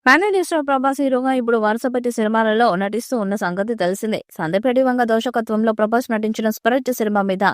Pan India star Prabhas హీరోగా ఇప్పుడు వరుసపెట్టి సినిమాలలో నటిస్తూ ఉన్న సంగతి తెలిసిందే. సందీప్ రెడ్డి వంగ దర్శకత్వంలో ప్రభాస్ నటించిన స్పిరిట్ సినిమా మీద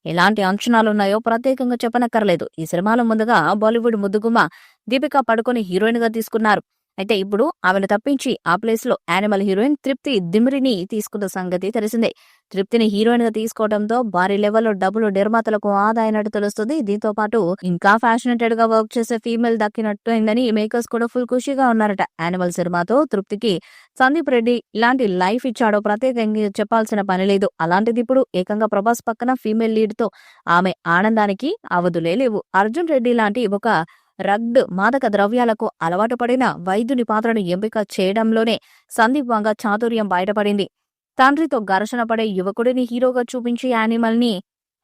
ఎలాంటి అంచనాలున్నాయో ప్రత్యేకంగా చెప్పనక్కర్లేదు. ఈ సినిమాలో ముందుగా బాలీవుడ్ ముద్దుగుమ్మ దీపికా పడుకొని హీరోయిన్ గా తీసుకున్నారు. అయితే ఇప్పుడు ఆమెను తప్పించి ఆ ప్లేస్ లో యానిమల్ హీరోయిన్ తృప్తి దిమ్రిని తీసుకున్న సంగతి తెలిసిందే. తృప్తిని హీరోయిన్ గా తీసుకోవడంతో భారీ లెవెల్లో డబ్బులు నిర్మాతలకు ఆదా అయినట్టు తెలుస్తుంది. దీంతో పాటు ఇంకా ఫ్యాషనేటెడ్ గా వర్క్ చేసే ఫీమేల్ దక్కినట్టు అయిందని మేకర్స్ కూడా ఫుల్ ఖుషిగా ఉన్నారట. యానిమల్ సినిమాతో తృప్తికి సందీప్ రెడ్డి ఇలాంటి లైఫ్ ఇచ్చాడో ప్రత్యేకంగా చెప్పాల్సిన పని లేదు. అలాంటిది ఇప్పుడు ఏకంగా ప్రభాస్ పక్కన ఫీమేల్ లీడ్ తో ఆమె ఆనందానికి అవధులే లేవు. అర్జున్ రెడ్డి లాంటి ఒక రగ్డ్ మాదక ద్రవ్యాలకు అలవాటు పడిన వైద్యుని పాత్రను ఎంపిక చేయడంలోనే సందీప్ వంగ చాతుర్యం బయటపడింది. తండ్రితో ఘర్షణ పడే యువకుడిని హీరోగా చూపించి యానిమల్ ని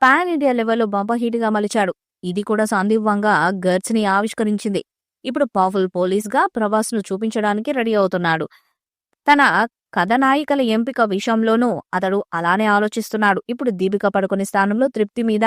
పాన్ ఇండియా లెవెల్లో బంపర్ హిట్ గా మలిచాడు. ఇది కూడా సందీప్ వంగ గర్ల్స్ ని ఆవిష్కరించింది. ఇప్పుడు పవర్ఫుల్ పోలీస్ గా ప్రభాస్ ను చూపించడానికి రెడీ అవుతున్నాడు. తన కథనాయికల ఎంపిక విషయంలోనూ అతడు అలానే ఆలోచిస్తున్నాడు. ఇప్పుడు దీపిక పడుకునే స్థానంలో తృప్తి మీద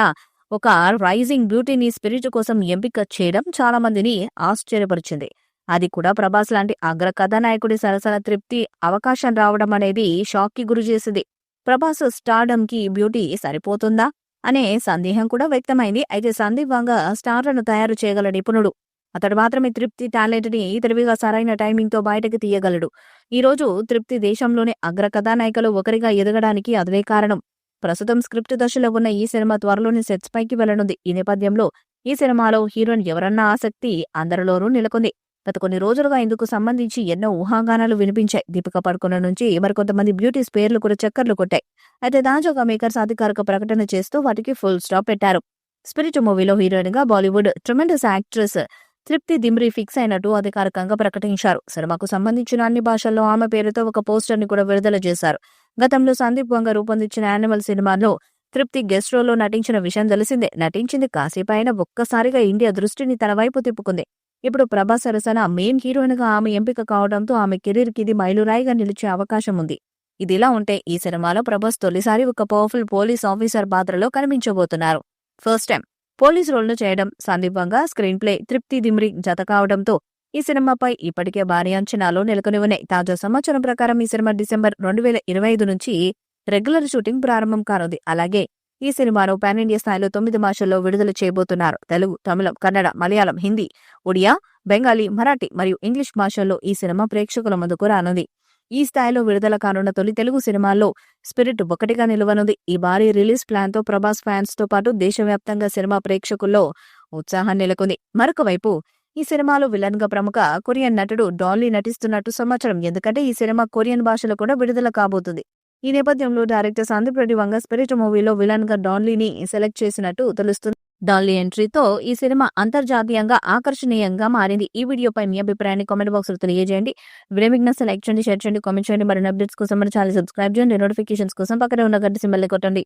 ఒక రైజింగ్ బ్యూటీని స్పిరిట్ కోసం ఎంపిక చేయడం చాలా మందిని ఆశ్చర్యపరిచింది. అది కూడా ప్రభాస్ లాంటి అగ్ర కథానాయకుడి సరసన తృప్తి అవకాశం రావడం అనేది షాక్ కి గురి చేసింది. ప్రభాస్ స్టార్డమ్ కి బ్యూటీ సరిపోతుందా అనే సందేహం కూడా వ్యక్తమైంది. అయితే సందీప్ వంగ స్టార్లను తయారు చేయగల నిపుణుడు. అతడు మాత్రమే తృప్తి టాలెంట్ ని తెలివిగా సరైన టైమింగ్ తో బయటకు తీయగలడు. ఈ రోజు తృప్తి దేశంలోనే అగ్ర కథానాయికలు ఒకరిగా ఎదగడానికి అదే కారణం. ప్రస్తుతం స్క్రిప్ట్ దశలో ఉన్న ఈ సినిమా త్వరలోనే సెట్స్ పైకి వెళ్లనుంది. ఈ నేపథ్యంలో ఈ సినిమాలో హీరోయిన్ ఎవరన్నా ఆసక్తి అందరిలోనూ నెలకొంది. గత కొన్ని రోజులుగా ఇందుకు సంబంధించి ఎన్నో ఊహాగానాలు వినిపించాయి. దీపిక పడుకున్న నుంచి మరికొంతమంది బ్యూటీస్ పేర్లు కూడా చక్కర్లు కొట్టాయి. అయితే తాజాగా మేకర్స్ అధికారిక ప్రకటన చేస్తూ వాటికి ఫుల్ స్టాప్ పెట్టారు. స్పిరిట్ మూవీలో హీరోయిన్ గా బాలీవుడ్ ట్రెమెండస్ యాక్ట్రెస్ తృప్తి దిమ్రి ఫిక్స్ అయినట్టు అధికారికంగా ప్రకటించారు. సినిమాకు సంబంధించిన అన్ని భాషల్లో ఆమె పేరుతో ఒక పోస్టర్ ని కూడా విడుదల చేశారు. గతంలో సందీప్ వంగ రూపొందించిన యానిమల్ సినిమాలో తృప్తి గెస్ట్ రోల్లో నటించిన విషయం తెలిసిందే. నటించింది కాసేపైన ఒక్కసారిగా ఇండియా దృష్టిని తన వైపు తిప్పుకుంది. ఇప్పుడు ప్రభాస్ సరసన మెయిన్ హీరోయిన్ గా ఆమె ఎంపిక కావడంతో ఆమె కెరీర్ కి ఇది మైలురాయిగా నిలిచే అవకాశం ఉంది. ఇదిలా ఉంటే ఈ సినిమాలో ప్రభాస్ తొలిసారి ఒక పవర్ఫుల్ పోలీస్ ఆఫీసర్ పాత్రలో కనిపించబోతున్నారు. ఫస్ట్ టైం పోలీస్ రోల్ ను చేయడం సందీప్ వంగ, స్క్రీన్ ప్లే తృప్తి దిమ్రి జత కావడంతో ఈ సినిమాపై ఇప్పటికే భారీ అంచనాలు నెలకొని ఉన్నాయి. తాజా సమాచారం ప్రకారం ఈ సినిమా డిసెంబర్ 2025 నుంచి రెగ్యులర్ షూటింగ్ ప్రారంభం కానుంది. అలాగే ఈ సినిమాను పాన్ ఇండియా స్థాయిలో 9 భాషల్లో విడుదల చేయబోతున్నారు. తెలుగు, తమిళం, కన్నడ, మలయాళం, హిందీ, ఒడియా, బెంగాలీ, మరాఠీ మరియు ఇంగ్లీష్ భాషల్లో ఈ సినిమా ప్రేక్షకుల ముందుకు రానుంది. ఈ స్థాయిలో విడుదల కానున్న తొలి తెలుగు సినిమాల్లో స్పిరిట్ ఒకటిగా నిలవనుంది. ఈ భారీ రిలీజ్ ప్లాన్ తో ప్రభాస్ ఫ్యాన్స్ తో పాటు దేశవ్యాప్తంగా సినిమా ప్రేక్షకుల్లో ఉత్సాహం నెలకొంది. మరొక వైపు ఈ సినిమాలో విలన్ గా ప్రముఖ కొరియన్ నటుడు డాల్లీ నటిస్తున్నట్టు సమాచారం. ఎందుకంటే ఈ సినిమా కొరియన్ భాషలో కూడా విడుదల కాబోతుంది. ఈ నేపథ్యంలో డైరెక్టర్ సందీప్ రెడ్డి వంగ స్పిరిట్ మూవీలో విలన్ గా డాల్లీని సెలెక్ట్ చేసినట్టు తెలుస్తుంది. డాల్లీ ఎంట్రీతో ఈ సినిమా అంతర్జాతీయంగా ఆకర్షణీయంగా మారింది. ఈ వీడియోపై మీ అభిప్రాయాన్ని కామెంట్ బాక్స్ లో తెలియజేయండి. వీడియో మీకు నచ్చితే లైక్ చేయండి, షేర్ చేయండి, కామెంట్ చేయండి. మరిన్ని అప్డేట్స్ కోసం మన ఛానల్ సబ్స్క్రైబ్ చేయండి. నోటిఫికేషన్స్ కోసం పక్కనే ఉన్న గంట సింబల్ కొట్టండి.